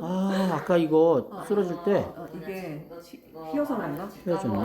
아, 아까 이거 쓸어줄 때 이게 휘어서 그런가? 헤어졌네.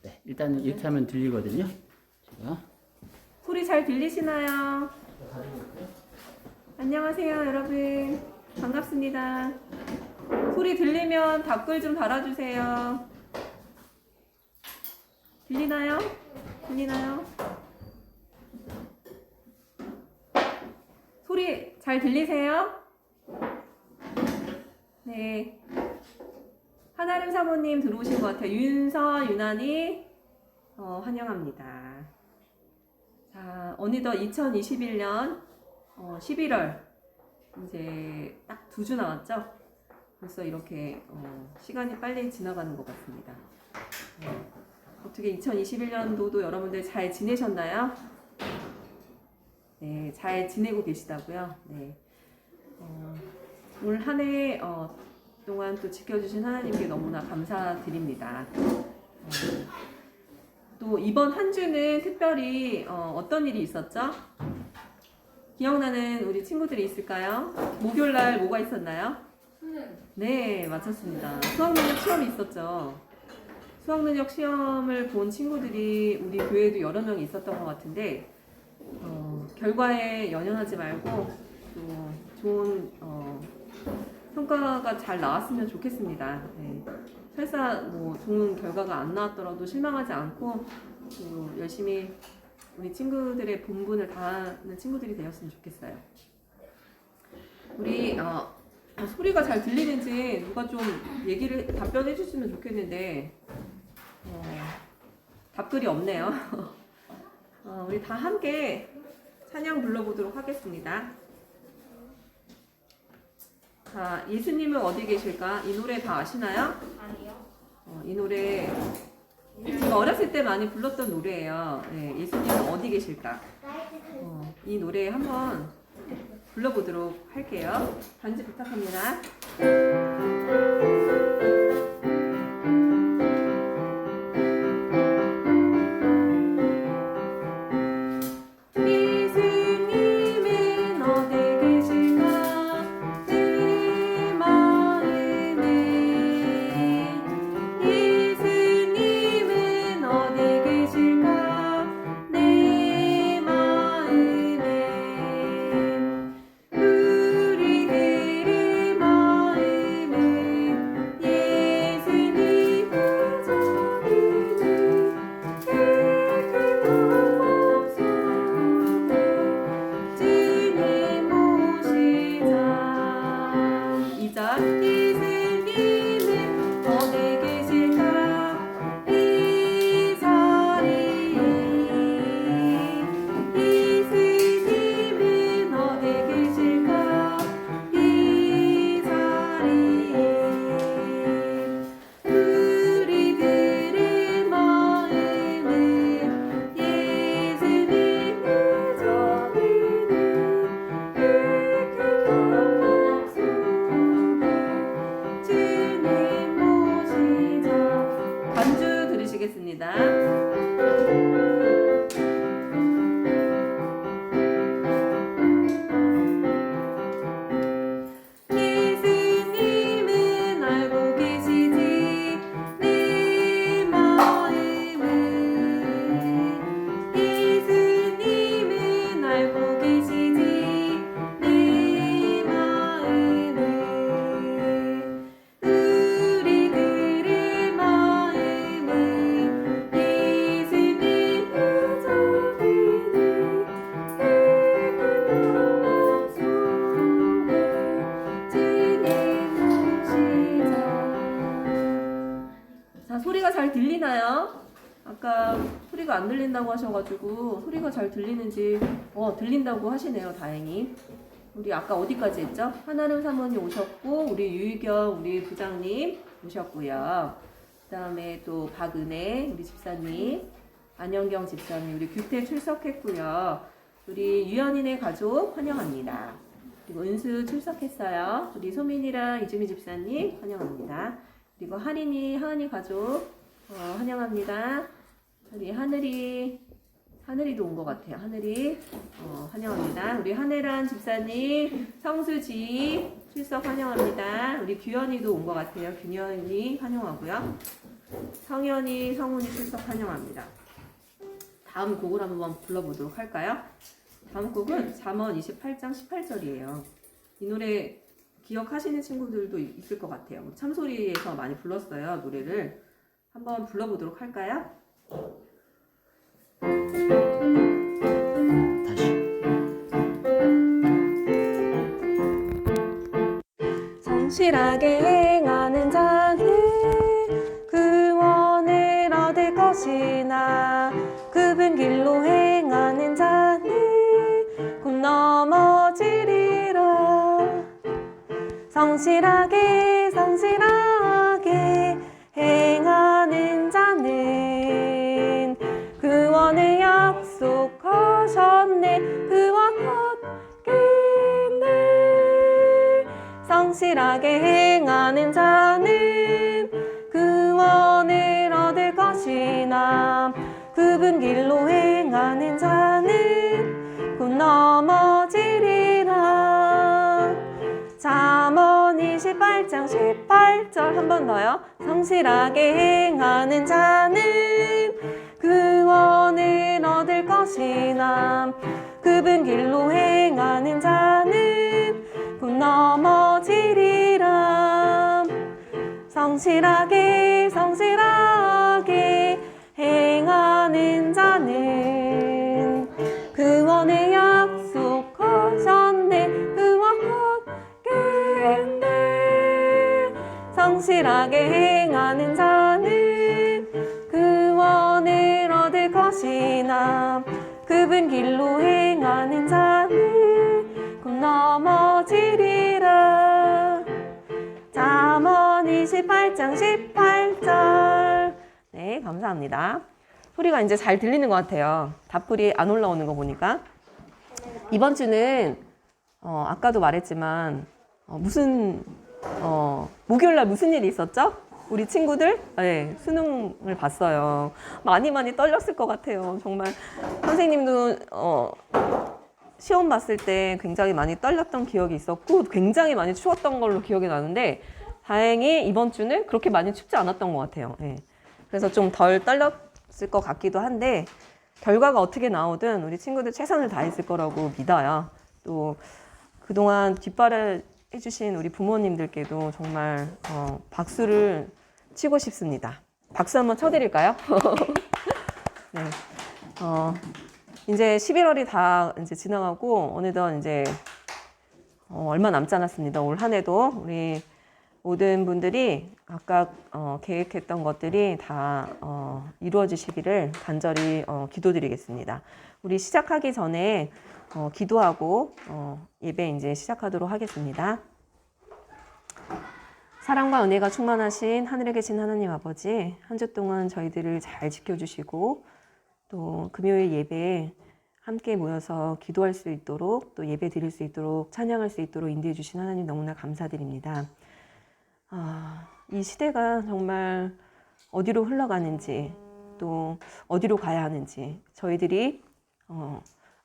네, 일단 이렇게 하면 들리거든요. 제가 소리 잘 들리시나요? 안녕하세요, 여러분. 반갑습니다. 소리 들리면 댓글 좀 달아주세요. 들리나요? 들리나요? 소리 잘 들리세요? 네. 한아름 사모님 들어오신 것 같아요. 윤서, 유난히 환영합니다. 자, 어느덧 2021년 11월 이제 딱 2주 남았죠? 벌써 이렇게 시간이 빨리 지나가는 것 같습니다. 어떻게 2021년도도 여러분들 잘 지내셨나요? 네, 잘 지내고 계시다고요? 네. 올 한 해 동안 또 지켜주신 하나님께 너무나 감사드립니다. 또 이번 한 주는 특별히 어떤 일이 있었죠? 기억나는 우리 친구들이 있을까요? 목요일 날 뭐가 있었나요? 네, 맞췄습니다. 수학능력 시험이 있었죠. 수학능력 시험을 본 친구들이 우리 교회에도 여러 명이 있었던 것 같은데 결과에 연연하지 말고 또 좋은 평가가 잘 나왔으면 좋겠습니다. 네. 설사 뭐 좋은 결과가 안 나왔더라도 실망하지 않고 또 열심히 우리 친구들의 본분을 다하는 친구들이 되었으면 좋겠어요. 우리 소리가 잘 들리는지 누가 좀 답변해 주시면 좋겠는데 답글이 없네요. 우리 다 함께 찬양 불러보도록 하겠습니다. 자, 예수님은 어디 계실까? 이 노래 다 아시나요? 아니요. 이 노래 제가 어렸을 때 많이 불렀던 노래예요. 네, 예수님은 어디 계실까? 이 노래 한번 불러보도록 할게요. 반주 부탁합니다. 소리가 잘 들리나요? 아까 소리가 안 들린다고 하셔가지고 소리가 잘 들리는지 들린다고 하시네요. 다행히. 우리 아까 어디까지 했죠? 한아름 사모님 오셨고, 우리 유희경 우리 부장님 오셨고요. 그 다음에 또 박은혜 우리 집사님, 안영경 집사님, 우리 규태 출석했고요. 우리 유연인의 가족 환영합니다. 그리고 은수 출석했어요. 우리 소민이랑 이주미 집사님 환영합니다. 그리고 하은이 가족 환영합니다. 우리 하늘이도 온 것 같아요. 하늘이 환영합니다. 우리 한혜란 집사님, 성수지 출석 환영합니다. 우리 규현이도 온 것 같아요. 규현이 환영하고요. 성현이, 성훈이 출석 환영합니다. 다음 곡을 한번 불러보도록 할까요? 다음 곡은 잠언 28장 18절이에요. 이 노래 기억하시는 친구들도 있을 것 같아요. 참소리에서 많이 불렀어요. 노래를 한번 불러보도록 할까요? 다시. 성실하게 행하는 자는 구원을 얻을 것이나 굽은 길로 행하는 자는 곧 넘어지리라. 성실하게 행하는 자는 구원을 약속하셨네. 구원 얻겠네. 성실하게 행하는 자는 구원을 얻을 것이나 굽은 길로 행하는 자는 곧 넘어지리라. 잠언 28장 18절 한 번 더요. 성실하게 행하는 자는 구원을 얻을 것이나 굽은 길로 행하는 자는 곧 넘어지리라. 성실하게 행하는 자는 구원을 약속하셨네. 구원 얻겠네. 성실하게 행하는 자는 구원을 얻을 것이나 굽은 길로 행하는 자는 곧 넘어지리라. 잠언 28장 18절. 네, 감사합니다. 소리가 이제 잘 들리는 것 같아요. 답글이 안 올라오는 거 보니까. 이번 주는 아까도 말했지만 목요일날 무슨 일이 있었죠? 우리 친구들 수능을 봤어요. 많이 떨렸을 것 같아요. 정말 선생님도 시험 봤을 때 굉장히 많이 떨렸던 기억이 있었고 굉장히 많이 추웠던 걸로 기억이 나는데 다행히 이번 주는 그렇게 많이 춥지 않았던 것 같아요. 그래서 좀 덜 떨렸을 것 같기도 한데 결과가 어떻게 나오든 우리 친구들 최선을 다했을 거라고 믿어요. 또 그동안 뒷바라 해주신 우리 부모님들께도 정말 박수를 치고 싶습니다. 박수 한번 쳐드릴까요? 네. 이제 11월이 다 이제 지나가고 어느덧 이제 얼마 남지 않았습니다. 올 한 해도 우리 모든 분들이 각각 계획했던 것들이 다 이루어지시기를 간절히 기도드리겠습니다. 우리 시작하기 전에 기도하고 예배 이제 시작하도록 하겠습니다. 사랑과 은혜가 충만하신 하늘에 계신 하나님 아버지, 한 주 동안 저희들을 잘 지켜주시고 또 금요일 예배에 함께 모여서 기도할 수 있도록 또 예배 드릴 수 있도록 찬양할 수 있도록 인도해 주신 하나님 너무나 감사드립니다. 이 시대가 정말 어디로 흘러가는지 또 어디로 가야 하는지 저희들이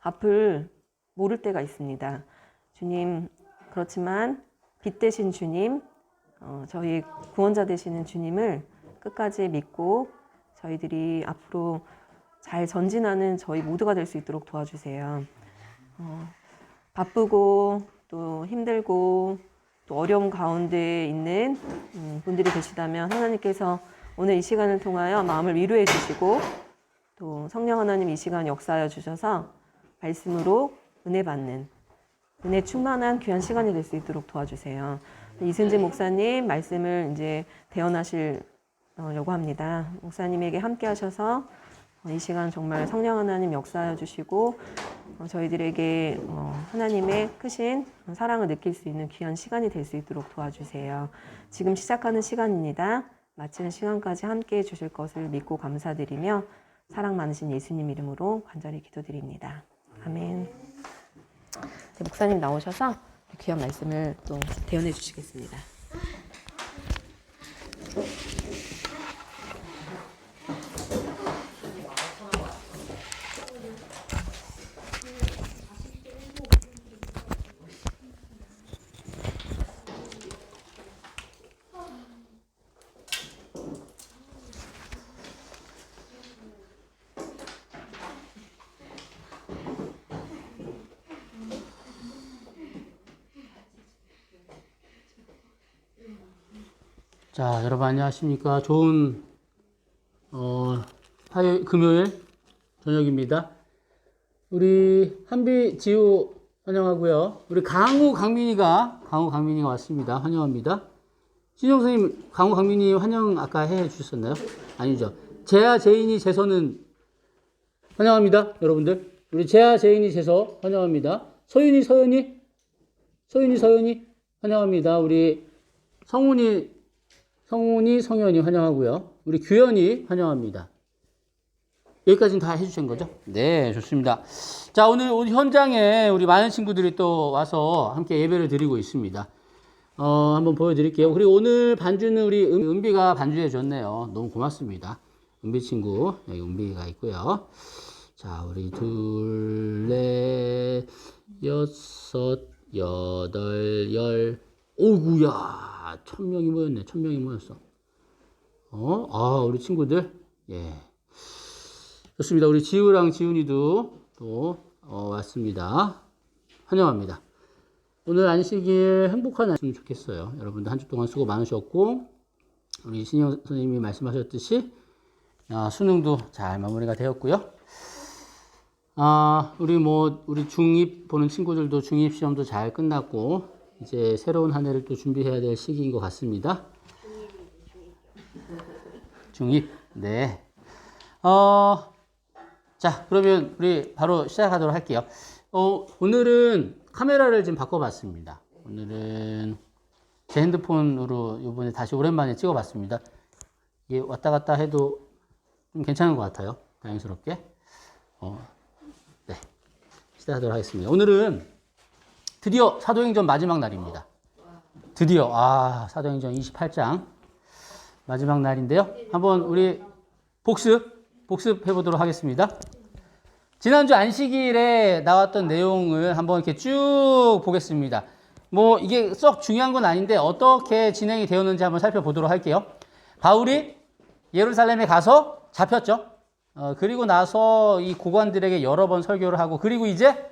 앞을 모를 때가 있습니다. 주님, 그렇지만 빛 되신 주님, 저희 구원자 되시는 주님을 끝까지 믿고 저희들이 앞으로 잘 전진하는 저희 모두가 될 수 있도록 도와주세요. 바쁘고 또 힘들고 또 어려움 가운데 있는 분들이 계시다면 하나님께서 오늘 이 시간을 통하여 마음을 위로해 주시고 또 성령 하나님 이 시간 역사하여 주셔서 말씀으로 은혜 받는 은혜 충만한 귀한 시간이 될 수 있도록 도와주세요. 이순재 목사님 말씀을 이제 대언하시려고 합니다. 목사님에게 함께 하셔서 이 시간 정말 성령 하나님 역사해 주시고 저희들에게 하나님의 크신 사랑을 느낄 수 있는 귀한 시간이 될 수 있도록 도와주세요. 지금 시작하는 시간입니다. 마치는 시간까지 함께 해주실 것을 믿고 감사드리며 사랑 많으신 예수님 이름으로 간절히 기도드립니다. 아멘. 목사님 나오셔서 귀한 말씀을 또 대언해 주시겠습니다. 자, 여러분 안녕하십니까? 좋은 금요일 저녁입니다. 우리 한비 지우 환영하고요. 우리 강민이가 왔습니다. 환영합니다. 신영 선생님, 강민이 환영 아까 해 주셨나요? 아니죠. 재아, 제인이, 재서는 환영합니다. 여러분들. 우리 재아, 제인이, 재서 환영합니다. 서윤이, 서연이 환영합니다. 우리 성훈이, 성현이 환영하고요. 우리 규현이 환영합니다. 여기까지는 다 해주신 거죠? 네, 좋습니다. 자, 오늘 현장에 우리 많은 친구들이 또 와서 함께 예배를 드리고 있습니다. 한번 보여드릴게요. 그리고 오늘 반주는 우리 은비가 반주해 줬네요. 너무 고맙습니다. 은비 친구, 여기 은비가 있고요. 자, 우리 둘, 넷, 여섯, 여덟, 열, 오구야. 1000명이 모였네. 1000명이 모였어. 우리 친구들. 예. 좋습니다. 우리 지우랑 지훈이도 또, 왔습니다. 환영합니다. 오늘 안식일 행복한 날이었으면 좋겠어요. 여러분들 한 주 동안 수고 많으셨고, 우리 신영 선생님이 말씀하셨듯이, 수능도 잘 마무리가 되었고요. 우리 중2 보는 친구들도 중2 시험도 잘 끝났고, 이제 새로운 한 해를 또 준비해야 될 시기인 것 같습니다. 중2. 네. 자, 그러면 우리 바로 시작하도록 할게요. 오늘은 카메라를 좀 바꿔봤습니다. 오늘은 제 핸드폰으로 이번에 다시 오랜만에 찍어봤습니다. 이게 왔다 갔다 해도 좀 괜찮은 것 같아요. 다행스럽게. 네. 시작하도록 하겠습니다. 오늘은 드디어 사도행전 마지막 날입니다. 드디어 사도행전 28장 마지막 날인데요. 한번 우리 복습해 보도록 하겠습니다. 지난주 안식일에 나왔던 내용을 한번 이렇게 쭉 보겠습니다. 이게 썩 중요한 건 아닌데 어떻게 진행이 되었는지 한번 살펴보도록 할게요. 바울이 예루살렘에 가서 잡혔죠. 그리고 나서 이 고관들에게 여러 번 설교를 하고, 그리고 이제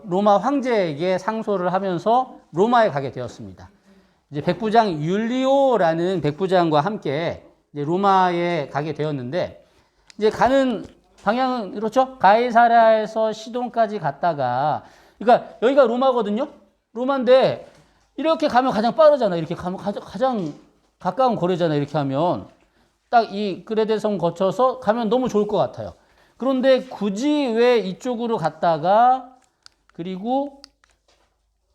로마 황제에게 상소를 하면서 로마에 가게 되었습니다. 이제 백부장 율리오라는 백부장과 함께 이제 로마에 가게 되었는데, 이제 가는 방향은 그렇죠? 가이사랴에서 시돈까지 갔다가, 그러니까 여기가 로마거든요. 로마인데 이렇게 가면 가장 빠르잖아. 이렇게 가면 가장 가까운 거리잖아. 이렇게 하면 딱 이 그레데성 거쳐서 가면 너무 좋을 것 같아요. 그런데 굳이 왜 이쪽으로 갔다가, 그리고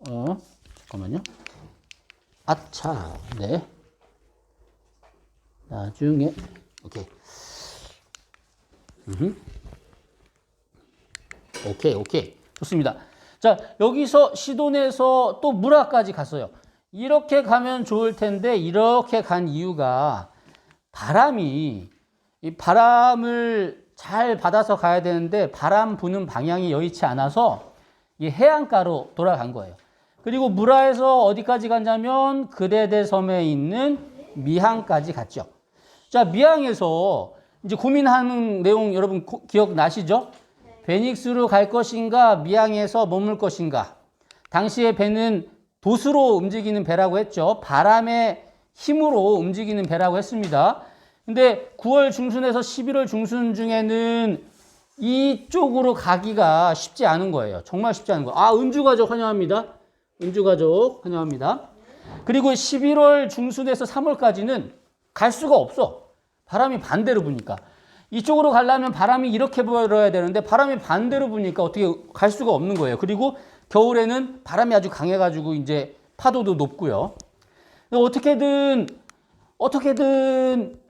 잠깐만요. 네. 나중에 오케이. 오케이. 좋습니다. 자, 여기서 시돈에서 또 무라까지 갔어요. 이렇게 가면 좋을 텐데 이렇게 간 이유가 이 바람을 잘 받아서 가야 되는데 바람 부는 방향이 여의치 않아서 이 해안가로 돌아간 거예요. 그리고 무라에서 어디까지 갔냐면 그레데 섬에 있는 미항까지 갔죠. 자, 미항에서 이제 고민하는 내용 여러분 기억나시죠? 베닉스로 갈 것인가, 미항에서 머물 것인가. 당시에 배는 돛으로 움직이는 배라고 했죠. 바람의 힘으로 움직이는 배라고 했습니다. 근데 9월 중순에서 11월 중순 중에는 이쪽으로 가기가 쉽지 않은 거예요. 정말 쉽지 않은 거예요. 은주가족 환영합니다. 은주가족 환영합니다. 그리고 11월 중순에서 3월까지는 갈 수가 없어. 바람이 반대로 부니까. 이쪽으로 가려면 바람이 이렇게 불어야 되는데 바람이 반대로 부니까 어떻게 갈 수가 없는 거예요. 그리고 겨울에는 바람이 아주 강해가지고 이제 파도도 높고요. 어떻게든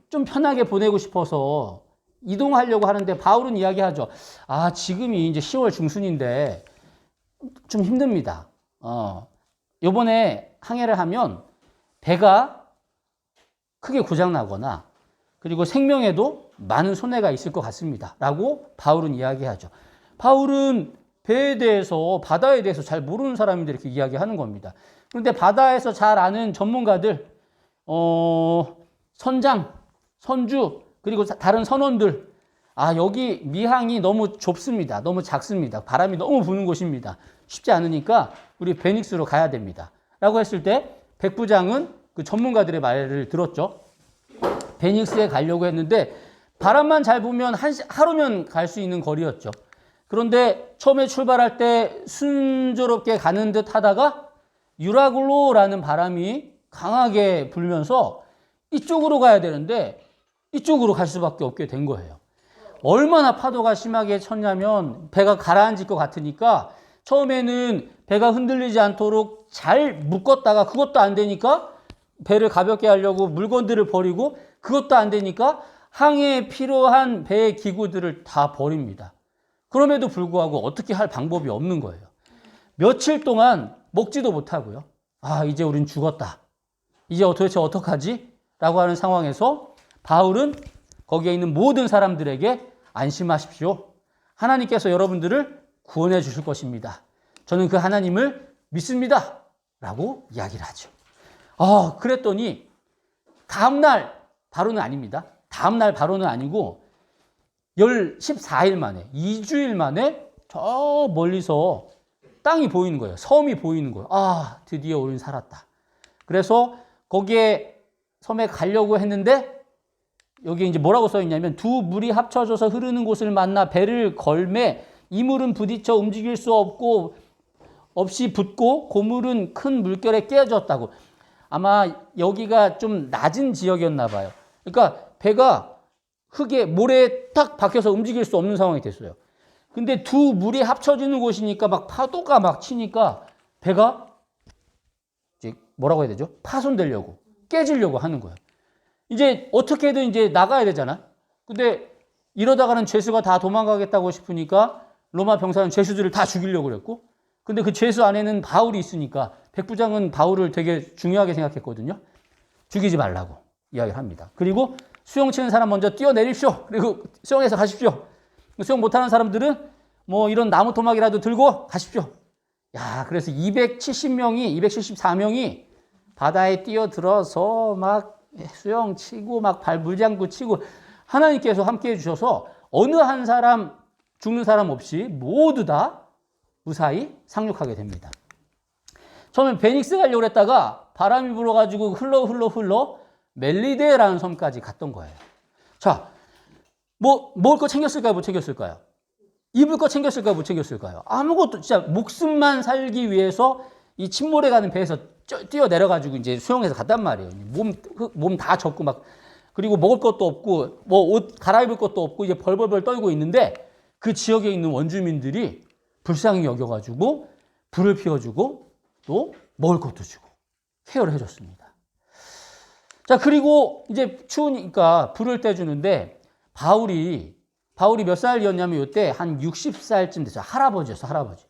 좀 편하게 보내고 싶어서 이동하려고 하는데 바울은 이야기하죠. 아, 지금이 이제 10월 중순인데 좀 힘듭니다. 요번에 항해를 하면 배가 크게 고장나거나 그리고 생명에도 많은 손해가 있을 것 같습니다. 라고 바울은 이야기하죠. 바울은 배에 대해서, 바다에 대해서 잘 모르는 사람인데 이렇게 이야기하는 겁니다. 그런데 바다에서 잘 아는 전문가들, 선장, 선주, 그리고 다른 선원들, 아, 여기 미항이 너무 좁습니다. 너무 작습니다. 바람이 너무 부는 곳입니다. 쉽지 않으니까 우리 베닉스로 가야 됩니다. 라고 했을 때 백부장은 그 전문가들의 말을 들었죠. 베닉스에 가려고 했는데 바람만 잘 부면 하루면 갈 수 있는 거리였죠. 그런데 처음에 출발할 때 순조롭게 가는 듯 하다가 유라굴로라는 바람이 강하게 불면서 이쪽으로 가야 되는데 이쪽으로 갈 수밖에 없게 된 거예요. 얼마나 파도가 심하게 쳤냐면 배가 가라앉을 것 같으니까 처음에는 배가 흔들리지 않도록 잘 묶었다가 그것도 안 되니까 배를 가볍게 하려고 물건들을 버리고 그것도 안 되니까 항해에 필요한 배의 기구들을 다 버립니다. 그럼에도 불구하고 어떻게 할 방법이 없는 거예요. 며칠 동안 먹지도 못하고요. 아, 이제 우린 죽었다. 이제 도대체 어떡하지? 라고 하는 상황에서 바울은 거기에 있는 모든 사람들에게 안심하십시오. 하나님께서 여러분들을 구원해 주실 것입니다. 저는 그 하나님을 믿습니다. 라고 이야기를 하죠. 그랬더니 다음날 바로는 아닙니다. 다음날 바로는 아니고 14일 만에, 2주일 만에 저 멀리서 땅이 보이는 거예요. 섬이 보이는 거예요. 아, 드디어 우린 살았다. 그래서 거기에 섬에 가려고 했는데 여기 이제 뭐라고 써 있냐면 두 물이 합쳐져서 흐르는 곳을 만나 배를 걸매 이 물은 부딪혀 움직일 수 없이 붙고 고물은 큰 물결에 깨졌다고. 아마 여기가 좀 낮은 지역이었나 봐요. 그러니까 배가 흙에 모래에 딱 박혀서 움직일 수 없는 상황이 됐어요. 근데 두 물이 합쳐지는 곳이니까 막 파도가 막 치니까 배가 이제 뭐라고 해야 되죠? 파손되려고, 깨지려고 하는 거예요. 이제 어떻게든 이제 나가야 되잖아. 근데 이러다가는 죄수가 다 도망가겠다고 싶으니까 로마 병사는 죄수들을 다 죽이려고 그랬고, 근데 그 죄수 안에는 바울이 있으니까 백부장은 바울을 되게 중요하게 생각했거든요. 죽이지 말라고 이야기를 합니다. 그리고 수영 치는 사람 먼저 뛰어내립시오. 그리고 수영해서 가십시오. 수영 못하는 사람들은 뭐 이런 나무 토막이라도 들고 가십시오. 야, 그래서 274명이 바다에 뛰어들어서 막 수영 치고 막 물장구 치고 하나님께서 함께 해주셔서 어느 한 사람 죽는 사람 없이 모두 다 무사히 상륙하게 됩니다. 처음엔 베닉스 가려고 했다가 바람이 불어가지고 흘러 멜리데라는 섬까지 갔던 거예요. 자, 먹을 거 챙겼을까요? 못 챙겼을까요? 입을 거 챙겼을까요? 못 챙겼을까요? 아무것도, 진짜 목숨만 살기 위해서 이 침몰해 가는 배에서 뛰어내려가지고 이제 수영해서 갔단 말이에요. 몸 다 젖고 막, 그리고 먹을 것도 없고, 뭐 옷 갈아입을 것도 없고, 이제 벌벌벌 떨고 있는데 그 지역에 있는 원주민들이 불쌍히 여겨가지고 불을 피워주고 또 먹을 것도 주고 케어를 해줬습니다. 자, 그리고 이제 추우니까 불을 떼주는데 바울이 몇 살이었냐면 이때 한 60살쯤 됐어요. 할아버지였어, 할아버지.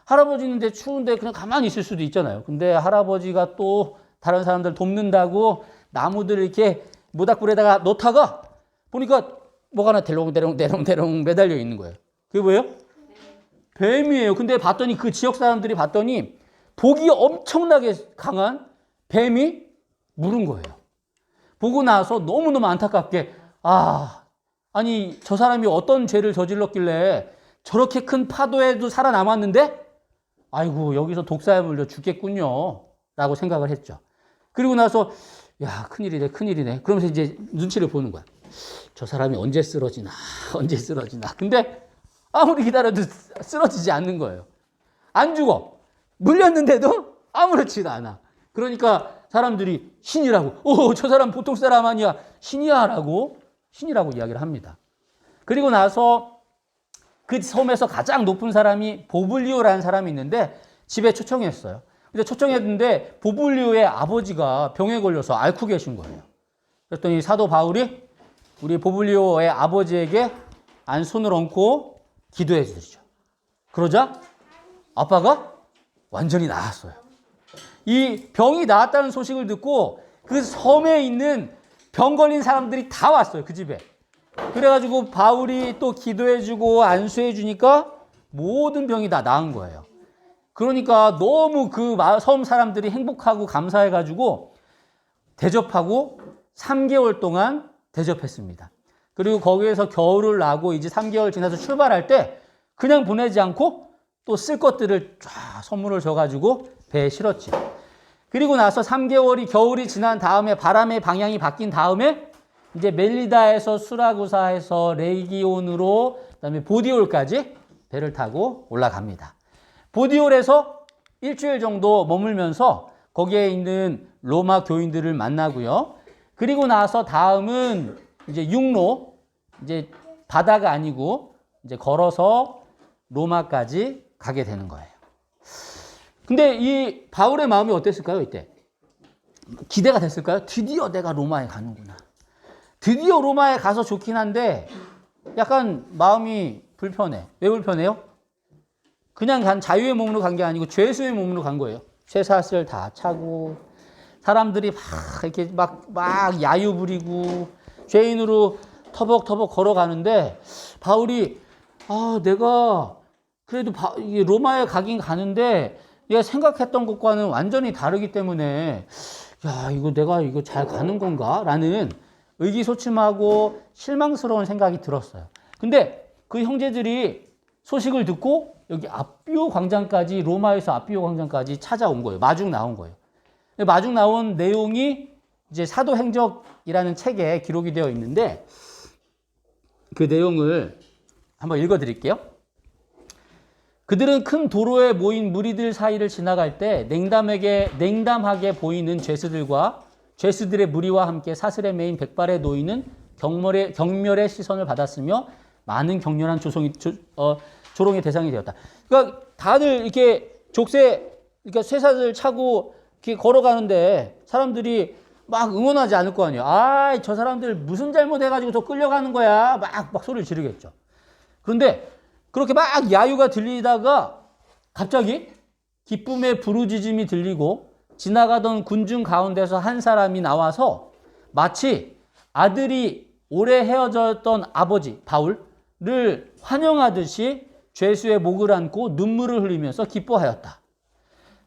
할아버지인데 추운데 그냥 가만히 있을 수도 있잖아요. 근데 할아버지가 또 다른 사람들 돕는다고 나무들 이렇게 모닥불에다가 놓다가 보니까 뭐가 하나 대롱대롱 매달려 있는 거예요. 그게 뭐예요? 뱀이에요. 근데 봤더니 그 지역 사람들이 봤더니 독이 엄청나게 강한 뱀이 물은 거예요. 보고 나서 너무너무 안타깝게 아니 저 사람이 어떤 죄를 저질렀길래 저렇게 큰 파도에도 살아남았는데 아이고 여기서 독사에 물려 죽겠군요 라고 생각을 했죠. 그리고 나서 야 큰일이네 그러면서 이제 눈치를 보는 거야. 저 사람이 언제 쓰러지나 근데 아무리 기다려도 쓰러지지 않는 거예요. 안 죽어. 물렸는데도 아무렇지도 않아. 그러니까 사람들이 신이라고 저 사람 보통 사람 아니야 신이야라고 신이라고 이야기를 합니다. 그리고 나서 그 섬에서 가장 높은 사람이 보블리오라는 사람이 있는데 집에 초청했어요. 근데 초청했는데 보블리오의 아버지가 병에 걸려서 앓고 계신 거예요. 그랬더니 사도 바울이 우리 보블리오의 아버지에게 손을 얹고 기도해 주시죠. 그러자 아빠가 완전히 나았어요. 이 병이 나았다는 소식을 듣고 그 섬에 있는 병 걸린 사람들이 다 왔어요. 그 집에. 그래가지고 바울이 또 기도해주고 안수해주니까 모든 병이 다 나은 거예요. 그러니까 너무 그 섬 사람들이 행복하고 감사해가지고 대접하고 3개월 동안 대접했습니다. 그리고 거기에서 겨울을 나고 이제 3개월 지나서 출발할 때 그냥 보내지 않고 또 쓸 것들을 쫙 선물을 줘가지고 배에 실었지. 그리고 나서 3개월이 겨울이 지난 다음에 바람의 방향이 바뀐 다음에 이제 멜리다에서 수라구사에서 레기온으로 그다음에 보디올까지 배를 타고 올라갑니다. 보디올에서 일주일 정도 머물면서 거기에 있는 로마 교인들을 만나고요. 그리고 나서 다음은 이제 육로, 이제 바다가 아니고 이제 걸어서 로마까지 가게 되는 거예요. 근데 이 바울의 마음이 어땠을까요, 이때? 기대가 됐을까요? 드디어 내가 로마에 가는구나. 드디어 로마에 가서 좋긴 한데 약간 마음이 불편해. 왜 불편해요? 그냥 자유의 몸으로 간 게 아니고 죄수의 몸으로 간 거예요. 쇠사슬 다 차고 사람들이 막 이렇게 막 야유 부리고 죄인으로 터벅터벅 걸어가는데 바울이 내가 그래도 로마에 가긴 가는데 내가 생각했던 것과는 완전히 다르기 때문에 내가 잘 가는 건가? 라는 의기소침하고 실망스러운 생각이 들었어요. 근데 그 형제들이 소식을 듣고 여기 아비오 광장까지, 로마에서 아비오 광장까지 찾아온 거예요. 마중 나온 거예요. 마중 나온 내용이 이제 사도행적이라는 책에 기록이 되어 있는데 그 내용을 한번 읽어 드릴게요. 그들은 큰 도로에 모인 무리들 사이를 지나갈 때 냉담하게 보이는 죄수들의 무리와 함께 사슬에 매인 백발의 노인은 경멸의 시선을 받았으며 많은 격렬한 조롱의 대상이 되었다. 그러니까 다들 이렇게 그러니까 쇠사슬 차고 이렇게 걸어가는데 사람들이 막 응원하지 않을 거 아니에요. 저 사람들 무슨 잘못해가지고 저 끌려가는 거야. 막 소리를 지르겠죠. 그런데 그렇게 막 야유가 들리다가 갑자기 기쁨의 부르짖음이 들리고 지나가던 군중 가운데서 한 사람이 나와서 마치 아들이 오래 헤어졌던 아버지 바울을 환영하듯이 죄수의 목을 안고 눈물을 흘리면서 기뻐하였다.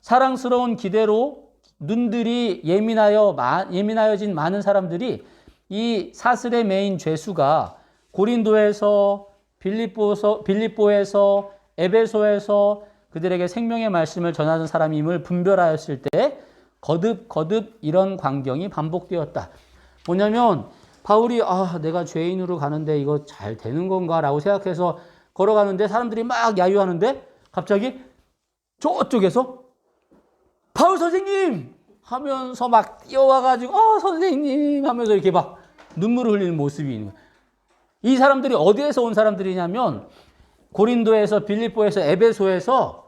사랑스러운 기대로 눈들이 예민하여진 많은 사람들이 이 사슬에 매인 죄수가 고린도에서 빌립보에서 에베소에서 그들에게 생명의 말씀을 전하는 사람임을 분별하였을 때 거듭 이런 광경이 반복되었다. 뭐냐면 바울이 내가 죄인으로 가는데 이거 잘 되는 건가 라고 생각해서 걸어가는데 사람들이 막 야유하는데 갑자기 저쪽에서 바울 선생님 하면서 막 뛰어와가지고 선생님 하면서 이렇게 막 눈물을 흘리는 모습이 있는 거예요. 이 사람들이 어디에서 온 사람들이냐면 고린도에서 빌립보에서 에베소에서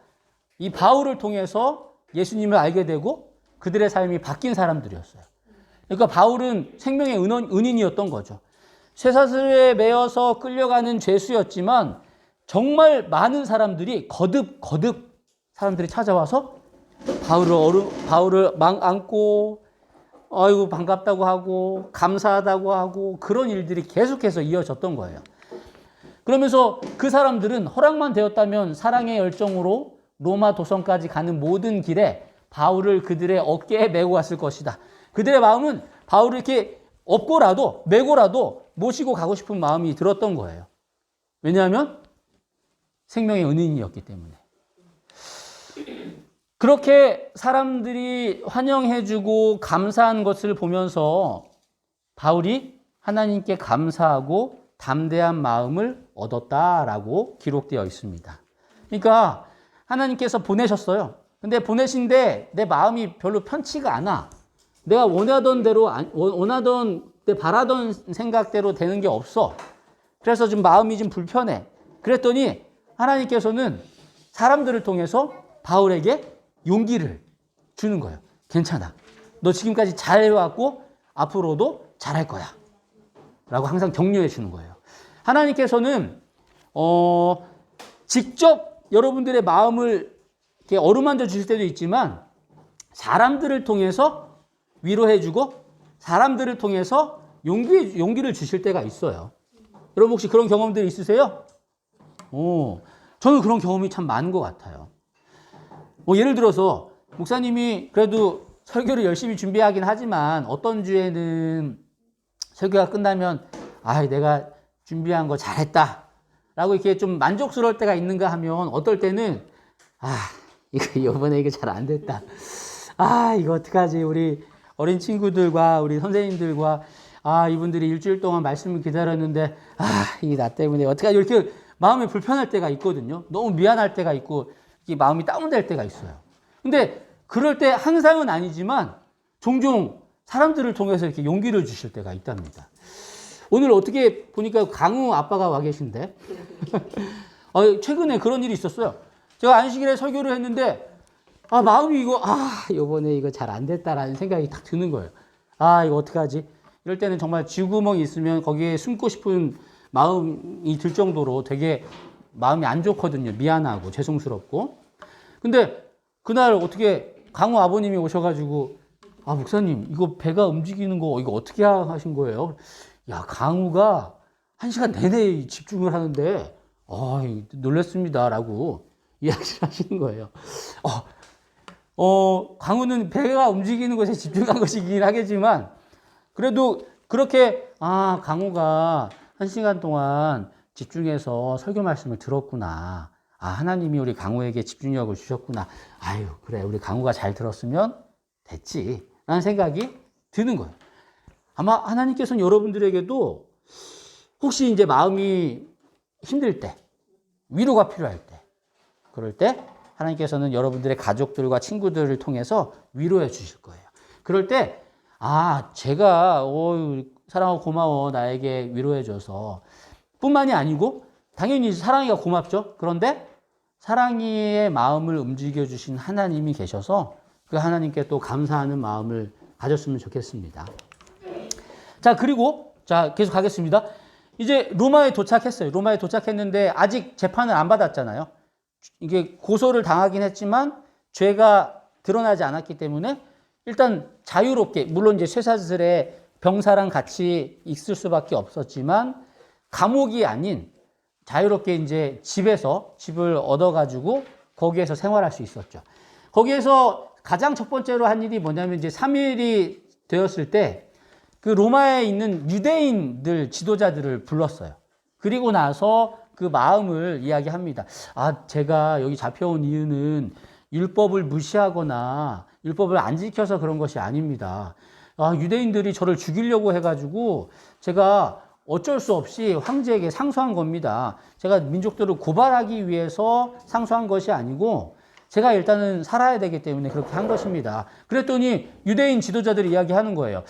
이 바울을 통해서 예수님을 알게 되고 그들의 삶이 바뀐 사람들이었어요. 그러니까 바울은 생명의 은인이었던 거죠. 쇠사슬에 매여서 끌려가는 죄수였지만 정말 많은 사람들이 거듭 사람들이 찾아와서 바울을 안고 아이고 반갑다고 하고 감사하다고 하고 그런 일들이 계속해서 이어졌던 거예요. 그러면서 그 사람들은 허락만 되었다면 사랑의 열정으로 로마 도성까지 가는 모든 길에 바울을 그들의 어깨에 메고 갔을 것이다. 그들의 마음은 바울을 이렇게 메고라도 모시고 가고 싶은 마음이 들었던 거예요. 왜냐하면 생명의 은인이었기 때문에. 그렇게 사람들이 환영해주고 감사한 것을 보면서 바울이 하나님께 감사하고 담대한 마음을 얻었다라고 기록되어 있습니다. 그러니까 하나님께서 보내셨어요. 근데 보내신데 내 마음이 별로 편치가 않아. 내가 원하던 내 바라던 생각대로 되는 게 없어. 그래서 좀 마음이 좀 불편해. 그랬더니 하나님께서는 사람들을 통해서 바울에게 용기를 주는 거예요. 괜찮아. 너 지금까지 잘해왔고 앞으로도 잘할 거야. 라고 항상 격려해 주는 거예요. 하나님께서는 직접 여러분들의 마음을 이렇게 어루만져 주실 때도 있지만 사람들을 통해서 위로해주고 사람들을 통해서 용기를 주실 때가 있어요. 여러분 혹시 그런 경험들이 있으세요? 저는 그런 경험이 참 많은 것 같아요. 뭐 예를 들어서 목사님이 그래도 설교를 열심히 준비하긴 하지만 어떤 주에는 설교가 끝나면 내가 준비한 거 잘했다 라고 이렇게 좀 만족스러울 때가 있는가 하면 어떨 때는 이번에 이거 잘 안 됐다. 이거 어떡하지? 우리 어린 친구들과 우리 선생님들과 이분들이 일주일 동안 말씀을 기다렸는데 이게 나 때문에 어떡하지? 이렇게 마음이 불편할 때가 있거든요. 너무 미안할 때가 있고 마음이 다운될 때가 있어요. 근데 그럴 때 항상은 아니지만 종종 사람들을 통해서 이렇게 용기를 주실 때가 있답니다. 오늘 어떻게 보니까 강우 아빠가 와 계신데 최근에 그런 일이 있었어요. 제가 안식일에 설교를 했는데 마음이 이번에 이거 잘 안 됐다라는 생각이 딱 드는 거예요. 이거 어떡하지? 이럴 때는 정말 쥐구멍이 있으면 거기에 숨고 싶은 마음이 들 정도로 되게 마음이 안 좋거든요. 미안하고 죄송스럽고. 근데 그날 어떻게 강우 아버님이 오셔가지고 목사님 이거 배가 움직이는 거 이거 어떻게 하신 거예요? 강우가 1시간 내내 집중을 하는데 놀랐습니다 라고 이야기를 하시는 거예요. 강우는 배가 움직이는 것에 집중한 것이긴 하겠지만 그래도 그렇게 강우가 1시간 동안 집중해서 설교 말씀을 들었구나. 하나님이 우리 강우에게 집중력을 주셨구나. 그래 우리 강우가 잘 들었으면 됐지 라는 생각이 드는 거예요. 아마 하나님께서는 여러분들에게도 혹시 이제 마음이 힘들 때, 위로가 필요할 때, 그럴 때 하나님께서는 여러분들의 가족들과 친구들을 통해서 위로해 주실 거예요. 그럴 때 제가 사랑하고 고마워 나에게 위로해 줘서 뿐만이 아니고 당연히 사랑이가 고맙죠. 그런데 사랑이의 마음을 움직여 주신 하나님이 계셔서 그 하나님께 또 감사하는 마음을 가졌으면 좋겠습니다. 자, 그리고 계속 가겠습니다. 이제 로마에 도착했어요. 로마에 도착했는데 아직 재판을 안 받았잖아요. 이게 고소를 당하긴 했지만 죄가 드러나지 않았기 때문에 일단 자유롭게, 물론 이제 쇠사슬에 병사랑 같이 있을 수밖에 없었지만 감옥이 아닌 자유롭게 이제 집을 얻어가지고 거기에서 생활할 수 있었죠. 거기에서 가장 첫 번째로 한 일이 뭐냐면 이제 3일이 되었을 때 그 로마에 있는 유대인들 지도자들을 불렀어요. 그리고 나서 그 마음을 이야기합니다. 제가 여기 잡혀온 이유는 율법을 무시하거나 율법을 안 지켜서 그런 것이 아닙니다. 유대인들이 저를 죽이려고 해가지고 제가 어쩔 수 없이 황제에게 상소한 겁니다. 제가 민족들을 고발하기 위해서 상소한 것이 아니고 제가 일단은 살아야 되기 때문에 그렇게 한 것입니다. 그랬더니 유대인 지도자들이 이야기하는 거예요.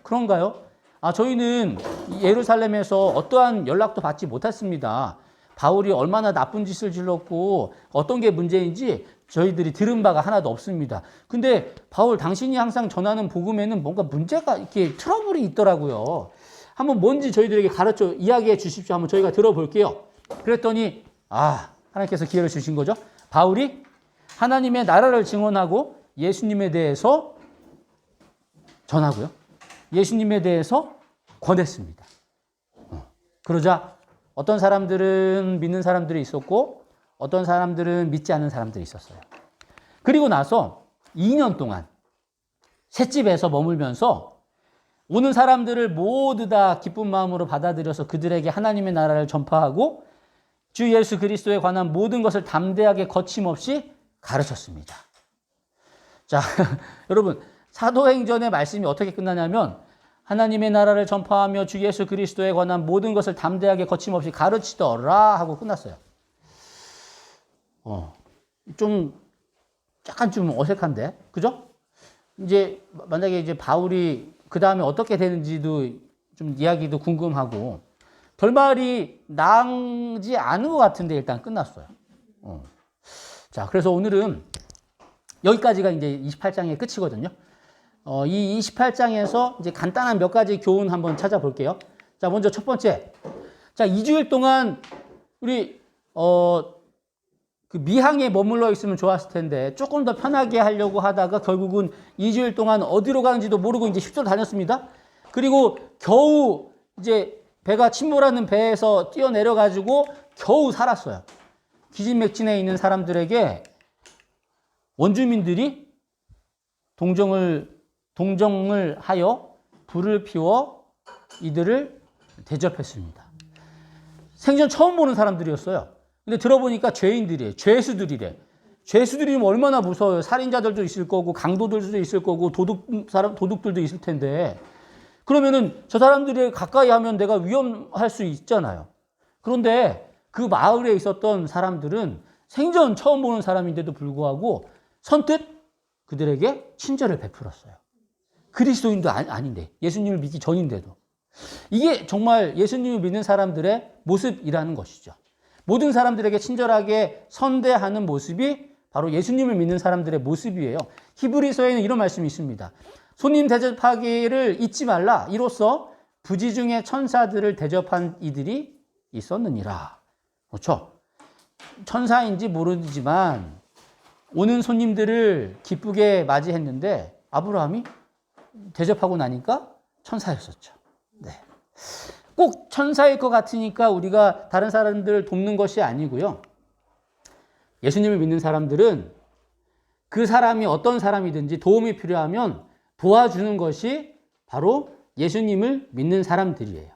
그런가요? 저희는 예루살렘에서 어떠한 연락도 받지 못했습니다. 바울이 얼마나 나쁜 짓을 질렀고 어떤 게 문제인지 저희들이 들은 바가 하나도 없습니다. 근데 바울 당신이 항상 전하는 복음에는 뭔가 문제가 이렇게 트러블이 있더라고요. 한번 뭔지 저희들에게 가르쳐 이야기해 주십시오. 한번 저희가 들어볼게요. 그랬더니 하나님께서 기회를 주신 거죠. 바울이 하나님의 나라를 증언하고 예수님에 대해서 전하고요. 예수님에 대해서 권했습니다. 그러자 어떤 사람들은 믿는 사람들이 있었고 어떤 사람들은 믿지 않는 사람들이 있었어요. 그리고 나서 2년 동안 셋집에서 머물면서 오는 사람들을 모두 다 기쁜 마음으로 받아들여서 그들에게 하나님의 나라를 전파하고 주 예수 그리스도에 관한 모든 것을 담대하게 거침없이 가르쳤습니다. 자, 여러분 사도행전의 말씀이 어떻게 끝나냐면 하나님의 나라를 전파하며 주 예수 그리스도에 관한 모든 것을 담대하게 거침없이 가르치더라 하고 끝났어요. 약간 좀 어색한데, 그죠? 이제 만약에 이제 바울이 그 다음에 어떻게 되는지도 좀 이야기도 궁금하고 결말이 나지 않은 것 같은데 일단 끝났어요. 자, 그래서 오늘은 여기까지가 이제 28장의 끝이거든요. 이 28장에서 이제 간단한 몇 가지 교훈 한번 찾아볼게요. 자, 먼저 첫 번째. 자, 2주일 동안 우리, 그 미항에 머물러 있으면 좋았을 텐데 조금 더 편하게 하려고 하다가 결국은 2주일 동안 어디로 가는지도 모르고 이제 휩쓸어 다녔습니다. 그리고 겨우 이제 배가 침몰하는 배에서 뛰어내려가지고 겨우 살았어요. 기진맥진에 있는 사람들에게 원주민들이 동정을 하여 불을 피워 이들을 대접했습니다. 생전 처음 보는 사람들이었어요. 근데 들어보니까 죄인들이에요. 죄수들이래. 죄수들이면 얼마나 무서워요. 살인자들도 있을 거고 강도들도 있을 거고 도둑들도 있을 텐데 그러면은 저 사람들이 가까이 하면 내가 위험할 수 있잖아요. 그런데 그 마을에 있었던 사람들은 생전 처음 보는 사람인데도 불구하고 선뜻 그들에게 친절을 베풀었어요. 그리스도인도 아닌데 예수님을 믿기 전인데도 이게 정말 예수님을 믿는 사람들의 모습이라는 것이죠. 모든 사람들에게 친절하게 선대하는 모습이 바로 예수님을 믿는 사람들의 모습이에요. 히브리서에는 이런 말씀이 있습니다. 손님 대접하기를 잊지 말라. 이로써 부지중의 천사들을 대접한 이들이 있었느니라. 그렇죠? 천사인지 모르지만 오는 손님들을 기쁘게 맞이했는데 아브라함이 대접하고 나니까 천사였었죠. 네. 꼭 천사일 것 같으니까 우리가 다른 사람들을 돕는 것이 아니고요. 예수님을 믿는 사람들은 그 사람이 어떤 사람이든지 도움이 필요하면 도와주는 것이 바로 예수님을 믿는 사람들이에요.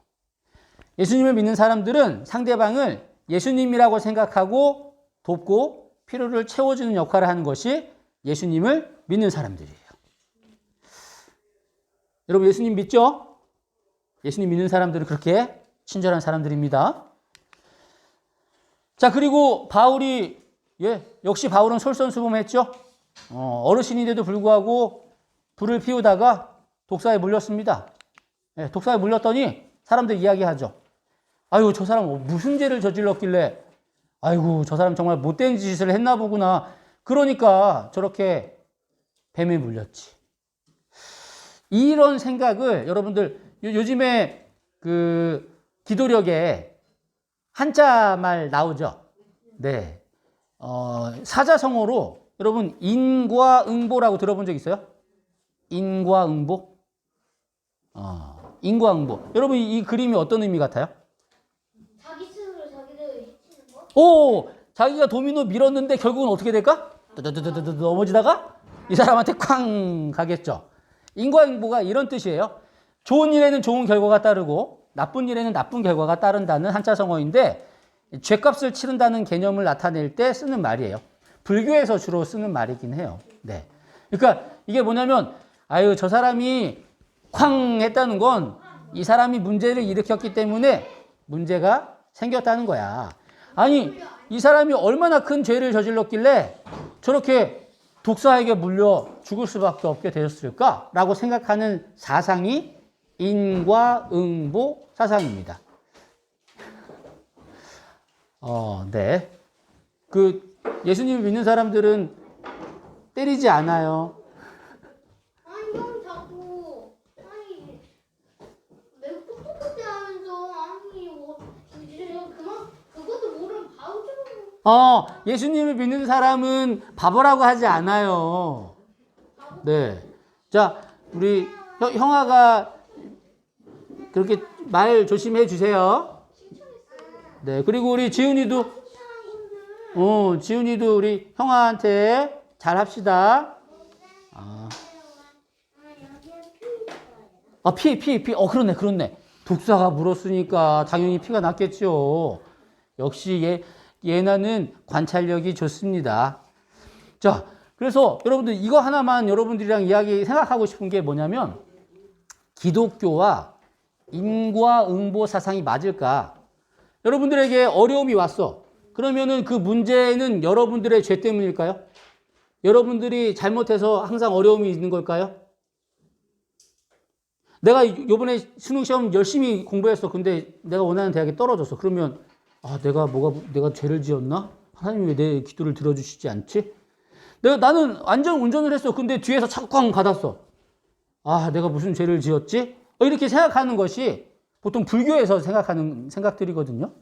예수님을 믿는 사람들은 상대방을 예수님이라고 생각하고 돕고 필요를 채워주는 역할을 하는 것이 예수님을 믿는 사람들이에요. 여러분 예수님 믿죠? 예수님 믿는 사람들은 그렇게 친절한 사람들입니다. 자, 그리고 바울이 역시 바울은 솔선수범했죠. 어르신인데도 불구하고 불을 피우다가 독사에 물렸습니다. 독사에 물렸더니 사람들 이야기하죠. 아유, 저 사람 무슨 죄를 저질렀길래 아이고, 저 사람 정말 못된 짓을 했나 보구나. 그러니까 저렇게 뱀에 물렸지. 이런 생각을 여러분들 요즘에 그 기도력에 한자말 나오죠. 네. 사자성어로 여러분 인과응보라고 들어본 적 있어요? 인과응보? 인과응보. 여러분 이 그림이 어떤 의미 같아요? 자기 스스로 자기를 해치는 거? 오, 자기가 도미노 밀었는데 결국은 어떻게 될까? 넘어지다가 이 사람한테 쾅 가겠죠. 인과응보가 이런 뜻이에요. 좋은 일에는 좋은 결과가 따르고 나쁜 일에는 나쁜 결과가 따른다는 한자성어인데 죗값을 치른다는 개념을 나타낼 때 쓰는 말이에요. 불교에서 주로 쓰는 말이긴 해요. 네. 그러니까 이게 뭐냐면 아유, 저 사람이 쾅 했다는 건 이 사람이 문제를 일으켰기 때문에 문제가 생겼다는 거야. 아니, 이 사람이 얼마나 큰 죄를 저질렀길래 저렇게 독사에게 물려 죽을 수밖에 없게 되었을까라고 생각하는 사상이 인과응보 사상입니다. 네. 그 예수님을 믿는 사람들은 때리지 않아요. 아니 형 자꾸 아니 매우 똑똑하게 하면서 아니 이제 그것도 모르면 바로 좀 예수님을 믿는 사람은 바보라고 하지 않아요. 네. 자, 우리 형아가 그렇게 말 조심해 주세요. 네. 그리고 우리 지훈이도, 지훈이도 우리 형아한테 잘 합시다. 피. 그렇네. 독사가 물었으니까 당연히 피가 났겠죠. 역시 예나는 관찰력이 좋습니다. 자, 그래서 여러분들 이거 하나만 여러분들이랑 이야기 생각하고 싶은 게 뭐냐면 기독교와 인과응보 사상이 맞을까? 여러분들에게 어려움이 왔어. 그러면은 그 문제는 여러분들의 죄 때문일까요? 여러분들이 잘못해서 항상 어려움이 있는 걸까요? 내가 요번에 수능 시험 열심히 공부했어. 근데 내가 원하는 대학에 떨어졌어. 그러면 아, 내가 죄를 지었나? 하나님이 왜 내 기도를 들어주시지 않지? 나는 완전 운전을 했어. 근데 뒤에서 차고 꽝 받았어. 아, 내가 무슨 죄를 지었지? 이렇게 생각하는 것이 보통 불교에서 생각하는 생각들이거든요.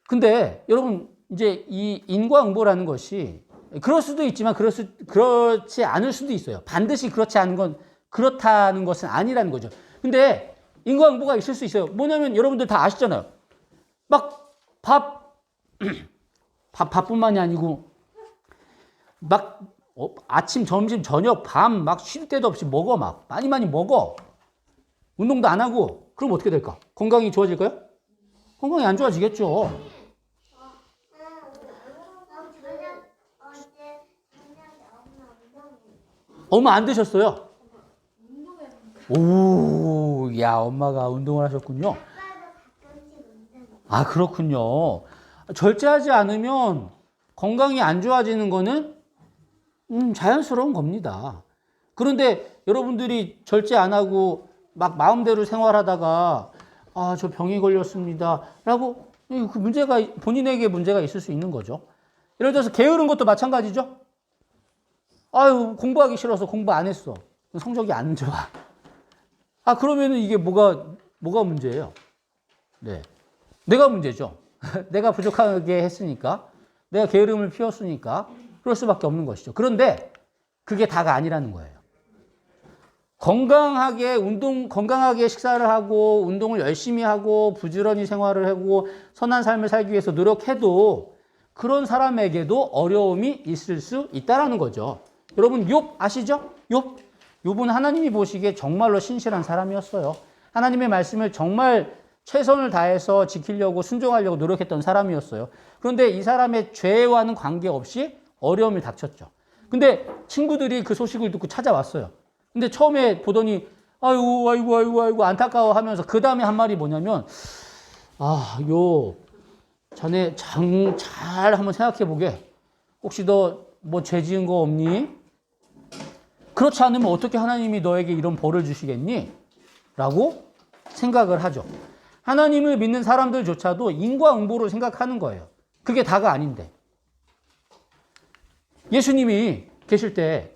근데 여러분, 이제 이 인과응보라는 것이 그럴 수도 있지만 그렇지 않을 수도 있어요. 반드시 그렇다는 것은 아니라는 거죠. 근데 인과응보가 있을 수 있어요. 뭐냐면 여러분들 다 아시잖아요. 막 밥뿐만이 아니고 막 아침, 점심, 저녁, 밤 막 쉴 때도 없이 먹어. 막 많이 먹어. 운동도 안 하고. 그럼 어떻게 될까? 건강이 좋아질까요? 건강이 안 좋아지겠죠. 엄마 안 드셨어요? 오, 야, 엄마가 운동을 하셨군요. 아, 그렇군요. 절제하지 않으면 건강이 안 좋아지는 거는 자연스러운 겁니다. 그런데 여러분들이 절제 안 하고 막 마음대로 생활하다가 아, 저 병이 걸렸습니다. 라고 그 문제가 본인에게 문제가 있을 수 있는 거죠. 예를 들어서 게으른 것도 마찬가지죠. 아유, 공부하기 싫어서 공부 안 했어. 성적이 안 좋아. 아, 그러면은 이게 뭐가 문제예요? 네. 내가 문제죠. 내가 부족하게 했으니까. 내가 게으름을 피웠으니까. 그럴 수밖에 없는 것이죠. 그런데 그게 다가 아니라는 거예요. 건강하게 식사를 하고, 운동을 열심히 하고, 부지런히 생활을 하고, 선한 삶을 살기 위해서 노력해도 그런 사람에게도 어려움이 있을 수 있다라는 거죠. 여러분, 욥 아시죠? 욥은 하나님이 보시기에 정말로 신실한 사람이었어요. 하나님의 말씀을 정말 최선을 다해서 지키려고 순종하려고 노력했던 사람이었어요. 그런데 이 사람의 죄와는 관계없이 어려움이 닥쳤죠. 근데 친구들이 그 소식을 듣고 찾아왔어요. 근데 처음에 보더니 아이고 안타까워 하면서 그 다음에 한 말이 뭐냐면 자네 잘 한번 생각해 보게. 혹시 너 뭐 죄 지은 거 없니? 그렇지 않으면 어떻게 하나님이 너에게 이런 벌을 주시겠니? 라고 생각을 하죠. 하나님을 믿는 사람들조차도 인과응보를 생각하는 거예요. 그게 다가 아닌데. 예수님이 계실 때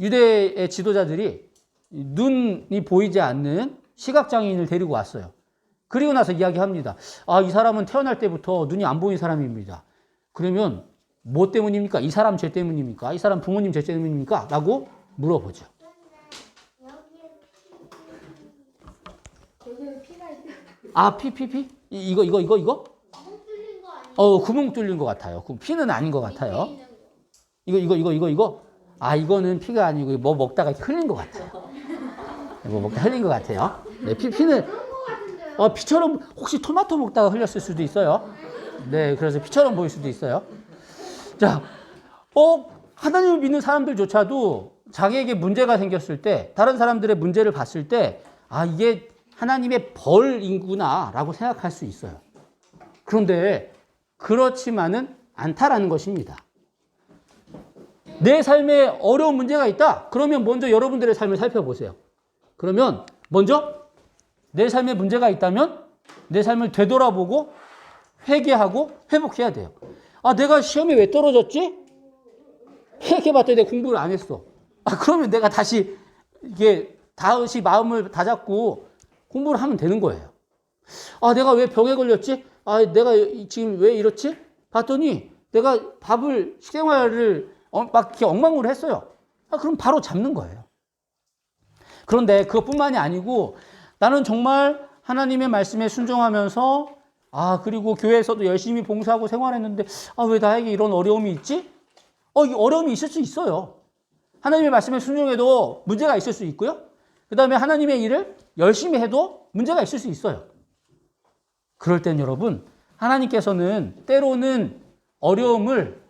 유대의 지도자들이 눈이 보이지 않는 시각장애인을 데리고 왔어요. 그리고 나서 이야기합니다. 이 사람은 태어날 때부터 눈이 안 보이는 사람입니다. 그러면 뭐 때문입니까? 이 사람 죄 때문입니까? 이 사람 부모님 죄 때문입니까? 라고 물어보죠. 피? 이거? 구멍 뚫린 것 같아요. 피는 아닌 것 같아요. 이거? 이거는 피가 아니고 뭐 먹다가 흘린 것 같아요. 뭐 먹다 흘린 것 같아요. 네, 피는 피처럼 혹시 토마토 먹다가 흘렸을 수도 있어요. 네, 그래서 피처럼 보일 수도 있어요. 자, 하나님을 믿는 사람들조차도 자기에게 문제가 생겼을 때, 다른 사람들의 문제를 봤을 때, 이게 하나님의 벌이구나라고 생각할 수 있어요. 그런데 그렇지만은 않다라는 것입니다. 내 삶에 어려운 문제가 있다? 그러면 먼저 여러분들의 삶을 살펴보세요. 그러면 먼저 내 삶에 문제가 있다면 내 삶을 되돌아보고 회개하고 회복해야 돼요. 내가 시험에 왜 떨어졌지? 회개해봤더니 내가 공부를 안 했어. 그러면 내가 다시 마음을 다잡고 공부를 하면 되는 거예요. 내가 왜 병에 걸렸지? 내가 지금 왜 이렇지? 봤더니 내가 식생활을 막 이렇게 엉망으로 했어요. 그럼 바로 잡는 거예요. 그런데 그것뿐만이 아니고 나는 정말 하나님의 말씀에 순종하면서 그리고 교회에서도 열심히 봉사하고 생활했는데 왜 나에게 이런 어려움이 있지? 이 어려움이 있을 수 있어요. 하나님의 말씀에 순종해도 문제가 있을 수 있고요. 그 다음에 하나님의 일을 열심히 해도 문제가 있을 수 있어요. 그럴 땐 여러분, 하나님께서는 때로는 어려움을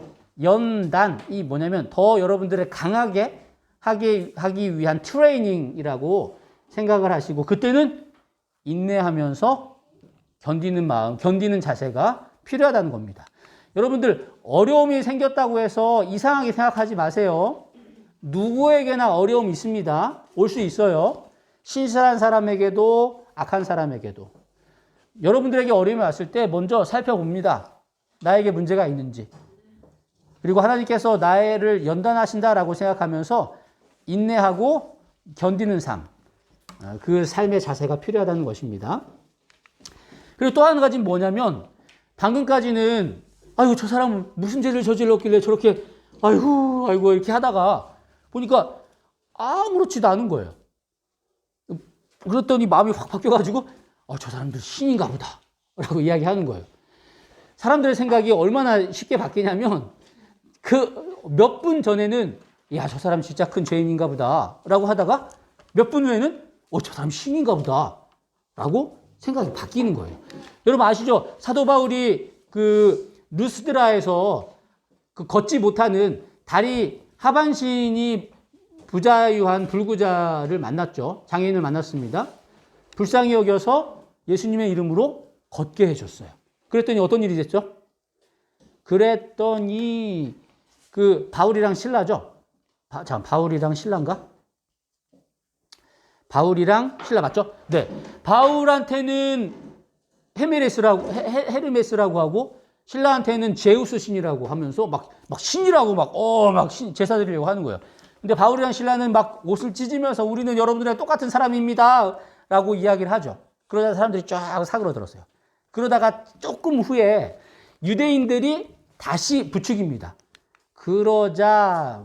연단이 뭐냐면 더 여러분들을 강하게 하기 위한 트레이닝이라고 생각을 하시고 그때는 인내하면서 견디는 마음, 견디는 자세가 필요하다는 겁니다. 여러분들 어려움이 생겼다고 해서 이상하게 생각하지 마세요. 누구에게나 어려움이 있습니다. 올 수 있어요. 신실한 사람에게도 악한 사람에게도. 여러분들에게 어려움이 왔을 때 먼저 살펴봅니다. 나에게 문제가 있는지. 그리고 하나님께서 나를 연단하신다라고 생각하면서 인내하고 견디는 삶. 그 삶의 자세가 필요하다는 것입니다. 그리고 또 한 가지는 뭐냐면 방금까지는 아이고 저 사람은 무슨 죄를 저질렀길래 저렇게 아이고 이렇게 하다가 보니까 아무렇지도 않은 거예요. 그랬더니 마음이 확 바뀌어가지고 저 사람들 신인가 보다 라고 이야기하는 거예요. 사람들의 생각이 얼마나 쉽게 바뀌냐면 그 몇 분 전에는 야, 저 사람 진짜 큰 죄인인가 보다 라고 하다가 몇 분 후에는 저 사람 신인가 보다 라고 생각이 바뀌는 거예요. 여러분 아시죠? 사도 바울이 그 루스드라에서 그 걷지 못하는 다리 하반신이 부자유한 불구자를 만났죠. 장애인을 만났습니다. 불쌍히 여겨서 예수님의 이름으로 걷게 해줬어요. 그랬더니 어떤 일이 됐죠? 그랬더니 그 바울이랑 신라죠. 바울이랑 신라인가? 바울이랑 신라 맞죠? 네. 바울한테는 헤르메스라고 하고 신라한테는 제우스 신이라고 하면서 막 신이라고 제사 드리려고 하는 거예요. 근데 바울이랑 신라는 막 옷을 찢으면서 우리는 여러분들이랑 똑같은 사람입니다. 라고 이야기를 하죠. 그러다 사람들이 쫙 사그러들었어요. 그러다가 조금 후에 유대인들이 다시 부추깁니다. 그러자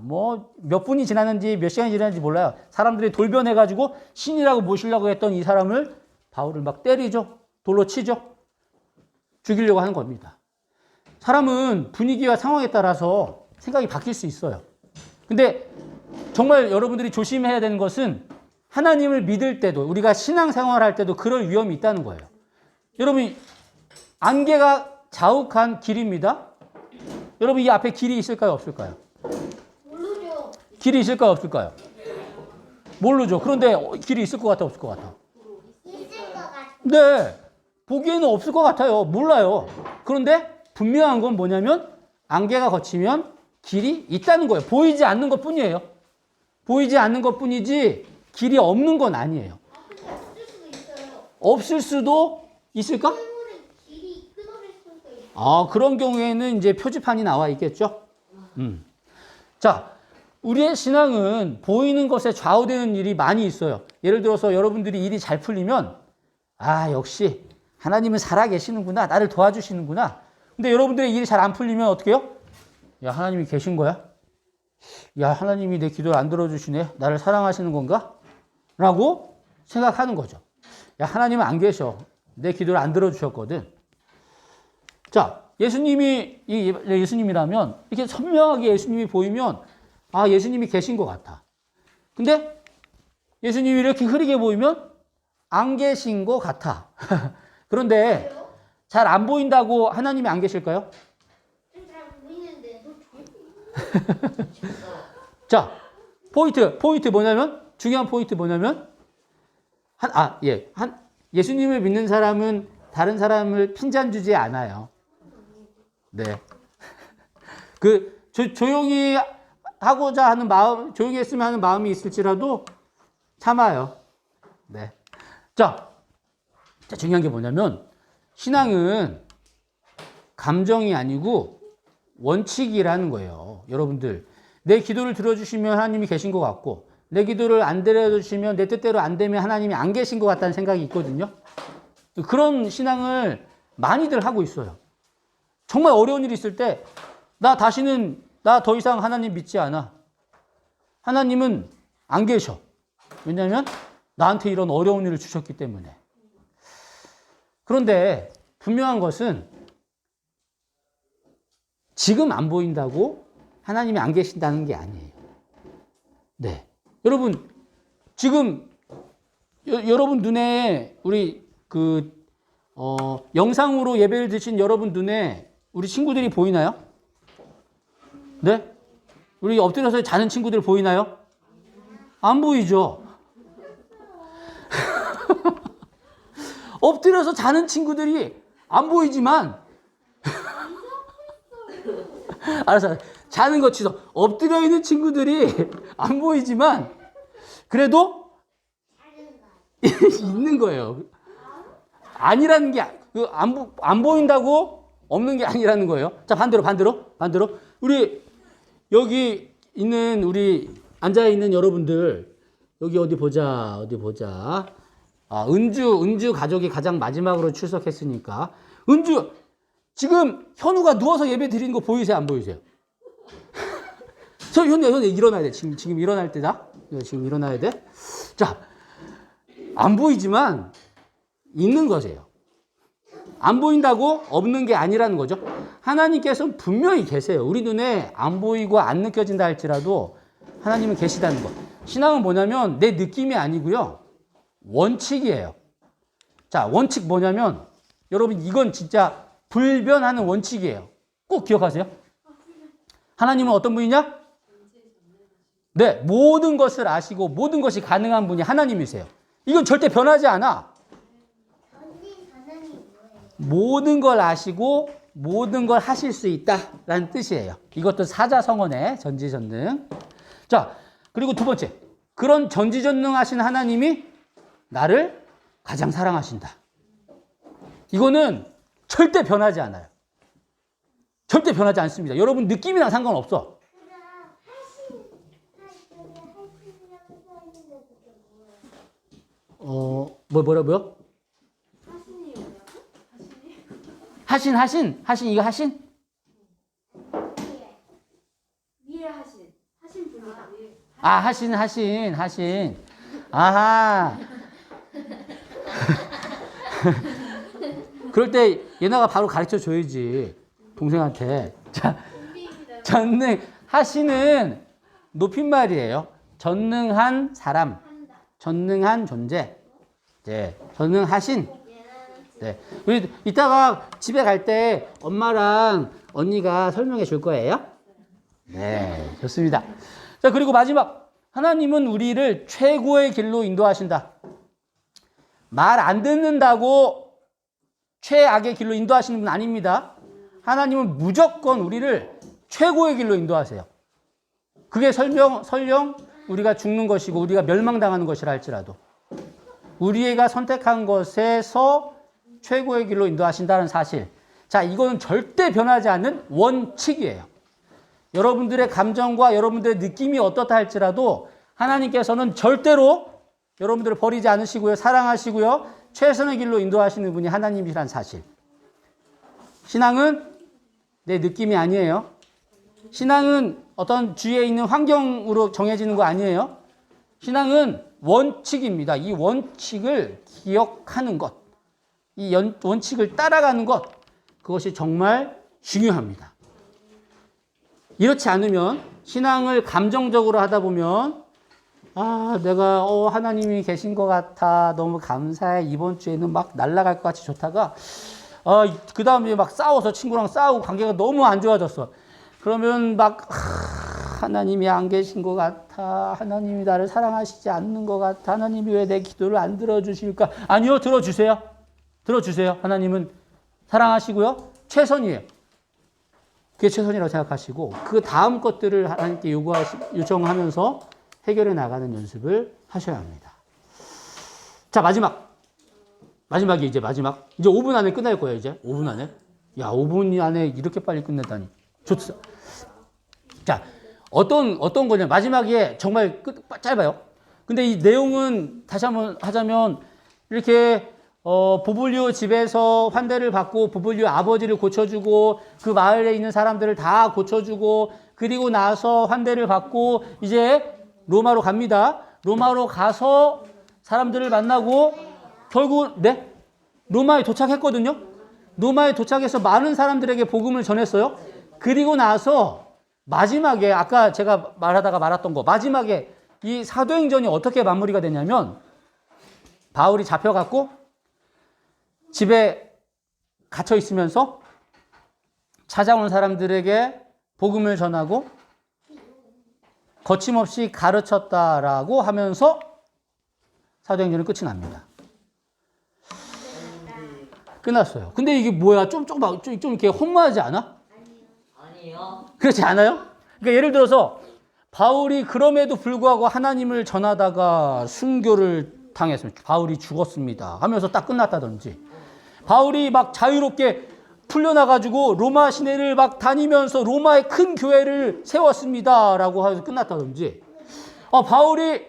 몇 분이 지났는지 몇 시간이 지났는지 몰라요. 사람들이 돌변해가지고 신이라고 모시려고 했던 이 사람을 바울을 막 때리죠. 돌로 치죠. 죽이려고 하는 겁니다. 사람은 분위기와 상황에 따라서 생각이 바뀔 수 있어요. 근데 정말 여러분들이 조심해야 되는 것은 하나님을 믿을 때도 우리가 신앙생활할 때도 그럴 위험이 있다는 거예요. 여러분 안개가 자욱한 길입니다. 여러분 이 앞에 길이 있을까요? 없을까요? 모르죠. 길이 있을까요? 없을까요? 모르죠. 그런데 길이 있을 것 같아? 없을 것 같아? 있을 것 같아. 네. 보기에는 없을 것 같아요. 몰라요. 그런데 분명한 건 뭐냐면 안개가 걷히면 길이 있다는 거예요. 보이지 않는 것 뿐이에요. 보이지 않는 것 뿐이지 길이 없는 건 아니에요. 근데 없을 수도 있어요. 없을 수도 있을까? 때문에 길이 끊어질 수도 있어요. 그런 경우에는 이제 표지판이 나와 있겠죠? 자, 우리의 신앙은 보이는 것에 좌우되는 일이 많이 있어요. 예를 들어서 여러분들이 일이 잘 풀리면, 역시 하나님은 살아계시는구나. 나를 도와주시는구나. 근데 여러분들의 일이 잘 안 풀리면 어떻게 해요? 야, 하나님이 계신 거야? 야, 하나님이 내 기도를 안 들어주시네. 나를 사랑하시는 건가? 라고 생각하는 거죠. 야, 하나님은 안 계셔. 내 기도를 안 들어주셨거든. 자, 예수님이라면 이렇게 선명하게 예수님이 보이면 예수님이 계신 것 같아. 근데 예수님이 이렇게 흐리게 보이면 안 계신 것 같아. 그런데 잘 안 보인다고 하나님이 안 계실까요? 잘 보이는데. 자, 포인트 뭐냐면, 중요한 포인트 뭐냐면, 예수님을 믿는 사람은 다른 사람을 핀잔 주지 않아요. 네. 조용히 하고자 하는 마음, 조용히 했으면 하는 마음이 있을지라도 참아요. 네. 자, 중요한 게 뭐냐면, 신앙은 감정이 아니고 원칙이라는 거예요. 여러분들, 내 기도를 들어주시면 하나님이 계신 것 같고, 내 기도를 안 들어주시면 내 뜻대로 안 되면 하나님이 안 계신 것 같다는 생각이 있거든요. 그런 신앙을 많이들 하고 있어요. 정말 어려운 일이 있을 때, 나 더 이상 하나님 믿지 않아. 하나님은 안 계셔. 왜냐하면 나한테 이런 어려운 일을 주셨기 때문에. 그런데 분명한 것은 지금 안 보인다고 하나님이 안 계신다는 게 아니에요. 네. 여러분, 지금 여러분 눈에 우리 영상으로 예배를 드신 여러분 눈에 우리 친구들이 보이나요? 네? 우리 엎드려서 자는 친구들 보이나요? 안 보이죠? 엎드려서 자는 친구들이 안 보이지만 알았어. 자는 거 취소. 엎드려 있는 친구들이 안 보이지만 그래도 있는 거예요. 아니라는 게 안 보인다고 없는 게 아니라는 거예요. 자, 반대로. 우리 여기 있는 우리 앉아 있는 여러분들 여기 어디 보자. 아, 은주 가족이 가장 마지막으로 출석했으니까 은주 지금 현우가 누워서 예배 드리는 거 보이세요? 안 보이세요? 현우 일어나야 돼. 지금 일어날 때다. 지금 일어나야 돼. 자, 안 보이지만 있는 거세요. 안 보인다고 없는 게 아니라는 거죠. 하나님께서는 분명히 계세요. 우리 눈에 안 보이고 안 느껴진다 할지라도 하나님은 계시다는 거. 신앙은 뭐냐면 내 느낌이 아니고요. 원칙이에요. 자, 원칙 뭐냐면 여러분 이건 진짜 불변하는 원칙이에요. 꼭 기억하세요. 하나님은 어떤 분이냐? 네, 모든 것을 아시고 모든 것이 가능한 분이 하나님이세요. 이건 절대 변하지 않아. 모든 걸 아시고 모든 걸 하실 수 있다라는 뜻이에요. 이것도 사자성어네, 전지전능. 자, 그리고 두 번째. 그런 전지전능하신 하나님이 나를 가장 사랑하신다. 이거는 절대 변하지 않아요. 절대 변하지 않습니다. 여러분 느낌이랑 상관없어. 뭐라고요? 하신 이거 하신? 위에 하신 분이다. 아, 하신. 아하. 그럴 때 얘네가 바로 가르쳐 줘야지. 동생한테. 자, 전능, 하시는 높임말이에요. 전능한 사람, 전능한 존재. 네, 전능하신. 네. 우리 이따가 집에 갈 때 엄마랑 언니가 설명해 줄 거예요. 네, 좋습니다. 자, 그리고 마지막. 하나님은 우리를 최고의 길로 인도하신다. 말 안 듣는다고 최악의 길로 인도하시는 분 아닙니다. 하나님은 무조건 우리를 최고의 길로 인도하세요. 그게 설령 우리가 죽는 것이고 우리가 멸망당하는 것이라 할지라도 우리가 선택한 것에서 최고의 길로 인도하신다는 사실. 자, 이거는 절대 변하지 않는 원칙이에요. 여러분들의 감정과 여러분들의 느낌이 어떻다 할지라도 하나님께서는 절대로 여러분들을 버리지 않으시고요. 사랑하시고요. 최선의 길로 인도하시는 분이 하나님이란 사실. 신앙은 내 느낌이 아니에요. 신앙은 어떤 주위에 있는 환경으로 정해지는 거 아니에요. 신앙은 원칙입니다. 이 원칙을 기억하는 것, 이 원칙을 따라가는 것, 그것이 정말 중요합니다. 이렇지 않으면 신앙을 감정적으로 하다 보면 내가 하나님이 계신 것 같아. 너무 감사해. 이번 주에는 막 날아갈 것 같이 좋다가 그 다음에 막 싸워서 친구랑 싸우고 관계가 너무 안 좋아졌어. 그러면 막 하나님이 안 계신 것 같아. 하나님이 나를 사랑하시지 않는 것 같아. 하나님이 왜 내 기도를 안 들어주실까? 아니요. 들어주세요. 하나님은 사랑하시고요. 최선이에요. 그게 최선이라고 생각하시고 그 다음 것들을 하나님께 요청하면서 해결해 나가는 연습을 하셔야 합니다. 자, 마지막이 이제 마지막. 이제 5분 안에 끝날 거예요, 이제. 5분 안에. 야, 5분 안에 이렇게 빨리 끝내다니. 좋다. 자, 어떤 거냐. 마지막에 정말 짧아요. 근데 이 내용은 다시 한번 하자면 이렇게 보블리오 집에서 환대를 받고 보블리오 아버지를 고쳐주고 그 마을에 있는 사람들을 다 고쳐주고 그리고 나서 환대를 받고 이제 로마로 갑니다. 로마로 가서 사람들을 만나고 결국 로마에 도착했거든요. 로마에 도착해서 많은 사람들에게 복음을 전했어요. 그리고 나서 마지막에 아까 제가 말하다가 말았던 거 마지막에 이 사도행전이 어떻게 마무리가 되냐면 바울이 잡혀갖고 집에 갇혀 있으면서 찾아온 사람들에게 복음을 전하고 거침없이 가르쳤다라고 하면서 사도행전은 끝이 납니다. 끝났어요. 근데 이게 뭐야? 좀 이렇게 허무하지 않아? 아니요. 그렇지 않아요? 그러니까 예를 들어서 바울이 그럼에도 불구하고 하나님을 전하다가 순교를 당했습니다. 바울이 죽었습니다. 하면서 딱 끝났다든지, 바울이 막 자유롭게 풀려나가지고 로마 시내를 막 다니면서 로마의 큰 교회를 세웠습니다. 라고 해서 끝났다든지, 바울이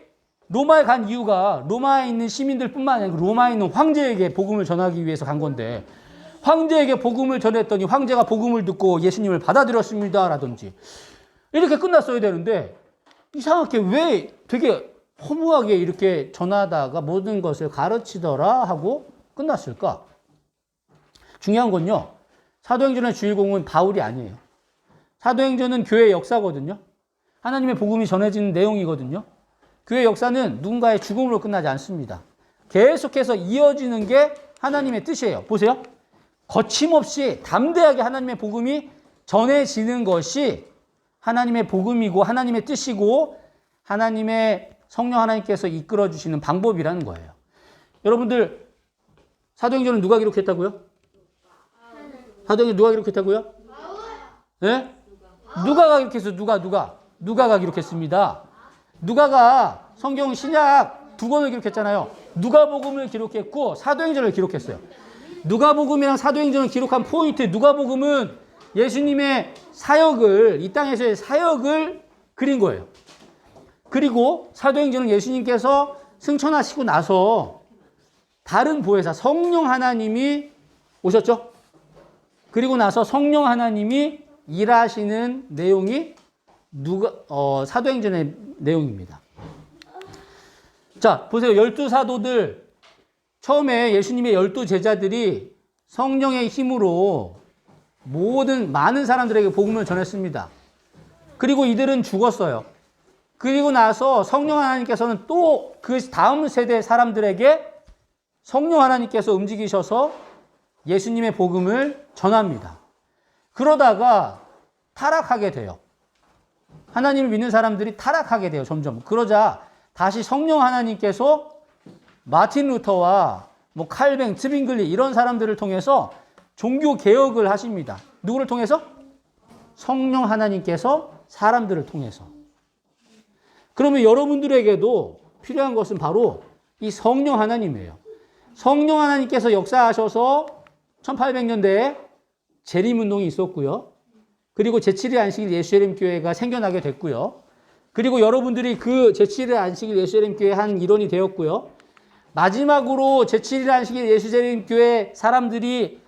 로마에 간 이유가 로마에 있는 시민들뿐만 아니라 로마에 있는 황제에게 복음을 전하기 위해서 간 건데, 황제에게 복음을 전했더니 황제가 복음을 듣고 예수님을 받아들였습니다. 라든지 이렇게 끝났어야 되는데, 이상하게 왜 되게 허무하게 이렇게 전하다가 모든 것을 가르치더라 하고 끝났을까? 중요한 건요, 사도행전의 주인공은 바울이 아니에요. 사도행전은 교회의 역사거든요. 하나님의 복음이 전해지는 내용이거든요. 교회의 역사는 누군가의 죽음으로 끝나지 않습니다. 계속해서 이어지는 게 하나님의 뜻이에요. 보세요. 거침없이 담대하게 하나님의 복음이 전해지는 것이 하나님의 복음이고 하나님의 뜻이고 하나님의 성령 하나님께서 이끌어 주시는 방법이라는 거예요. 여러분들, 사도행전은 누가 기록했다고요? 사도행전 누가 기록했다고요? 네? 누가가 기록했어요. 누가가 기록했습니다. 누가가 성경 신약 2권을 기록했잖아요. 누가복음을 기록했고 사도행전을 기록했어요. 누가복음이랑 사도행전을 기록한 포인트, 누가복음은 예수님의 사역을, 이 땅에서의 사역을 그린 거예요. 그리고 사도행전은 예수님께서 승천하시고 나서 다른 보혜사 성령 하나님이 오셨죠. 그리고 나서 성령 하나님이 일하시는 내용이 사도행전의 내용입니다. 자, 보세요. 12사도들, 처음에 예수님의 12제자들이 성령의 힘으로 많은 사람들에게 복음을 전했습니다. 그리고 이들은 죽었어요. 그리고 나서 성령 하나님께서는 또 그 다음 세대 사람들에게 성령 하나님께서 움직이셔서 예수님의 복음을 전합니다. 그러다가 타락하게 돼요. 하나님을 믿는 사람들이 타락하게 돼요. 점점. 그러자 다시 성령 하나님께서 마틴 루터와 칼뱅, 트빙글리 이런 사람들을 통해서 종교 개혁을 하십니다. 누구를 통해서? 성령 하나님께서 사람들을 통해서. 그러면 여러분들에게도 필요한 것은 바로 이 성령 하나님이에요. 성령 하나님께서 역사하셔서 1800년대에 재림운동이 있었고요. 그리고 제7일 안식일 예수재림 교회가 생겨나게 됐고요. 그리고 여러분들이 그 제7일 안식일 예수재림 교회 한 일원이 되었고요. 마지막으로 제7일 안식일 예수재림 교회 사람들이,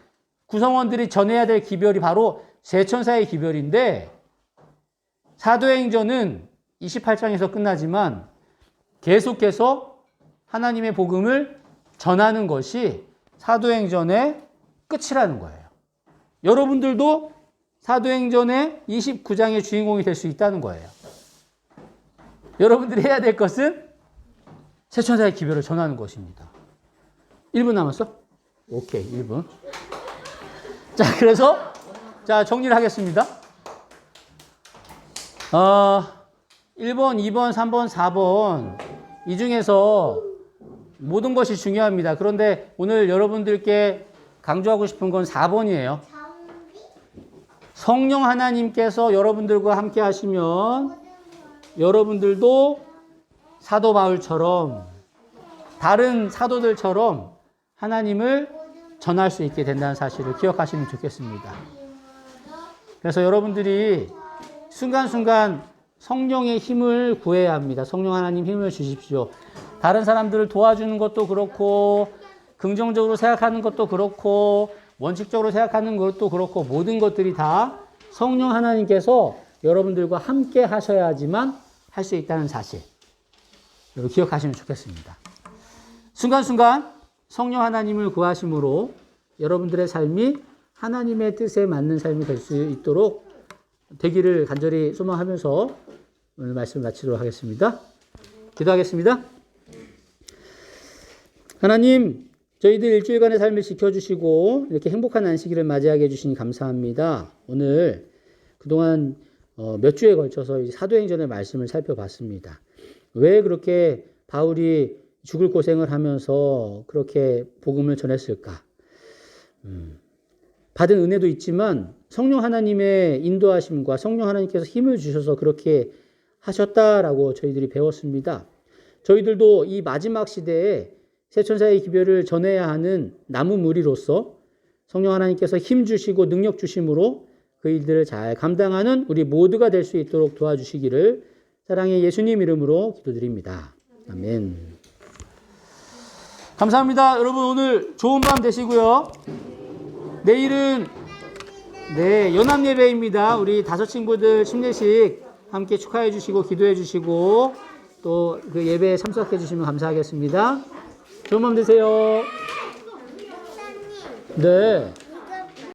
구성원들이 전해야 될 기별이 바로 세천사의 기별인데, 사도행전은 28장에서 끝나지만 계속해서 하나님의 복음을 전하는 것이 사도행전의 끝이라는 거예요. 여러분들도 사도행전의 29장의 주인공이 될 수 있다는 거예요. 여러분들이 해야 될 것은 세천사의 기별을 전하는 것입니다. 1분 남았어? 오케이, 1분. 자, 그래서 정리를 하겠습니다. 1번, 2번, 3번, 4번 이 중에서 모든 것이 중요합니다. 그런데 오늘 여러분들께 강조하고 싶은 건 4번이에요. 성령 하나님께서 여러분들과 함께 하시면 여러분들도 사도 바울처럼, 다른 사도들처럼 하나님을 전할 수 있게 된다는 사실을 기억하시면 좋겠습니다. 그래서 여러분들이 순간순간 성령의 힘을 구해야 합니다. 성령 하나님 힘을 주십시오. 다른 사람들을 도와주는 것도 그렇고, 긍정적으로 생각하는 것도 그렇고, 원칙적으로 생각하는 것도 그렇고, 모든 것들이 다 성령 하나님께서 여러분들과 함께 하셔야지만 할 수 있다는 사실, 여러분 기억하시면 좋겠습니다. 순간순간 성령 하나님을 구하심으로 여러분들의 삶이 하나님의 뜻에 맞는 삶이 될 수 있도록 되기를 간절히 소망하면서 오늘 말씀을 마치도록 하겠습니다. 기도하겠습니다. 하나님, 저희들 일주일간의 삶을 지켜주시고 이렇게 행복한 안식일을 맞이하게 해주시니 감사합니다. 오늘 그동안 몇 주에 걸쳐서 사도행전의 말씀을 살펴봤습니다. 왜 그렇게 바울이 죽을 고생을 하면서 그렇게 복음을 전했을까? 받은 은혜도 있지만 성령 하나님의 인도하심과 성령 하나님께서 힘을 주셔서 그렇게 하셨다라고 저희들이 배웠습니다. 저희들도 이 마지막 시대에 새천사의 기별을 전해야 하는 나무 무리로서 성령 하나님께서 힘 주시고 능력 주심으로 그 일들을 잘 감당하는 우리 모두가 될 수 있도록 도와주시기를 사랑의 예수님 이름으로 기도드립니다. 아멘. 감사합니다. 여러분 오늘 좋은 밤 되시고요. 내일은 연합 예배입니다. 우리 다섯 친구들 침례식 함께 축하해 주시고 기도해 주시고 또 그 예배에 참석해 주시면 감사하겠습니다. 좋은 밤 되세요. 네.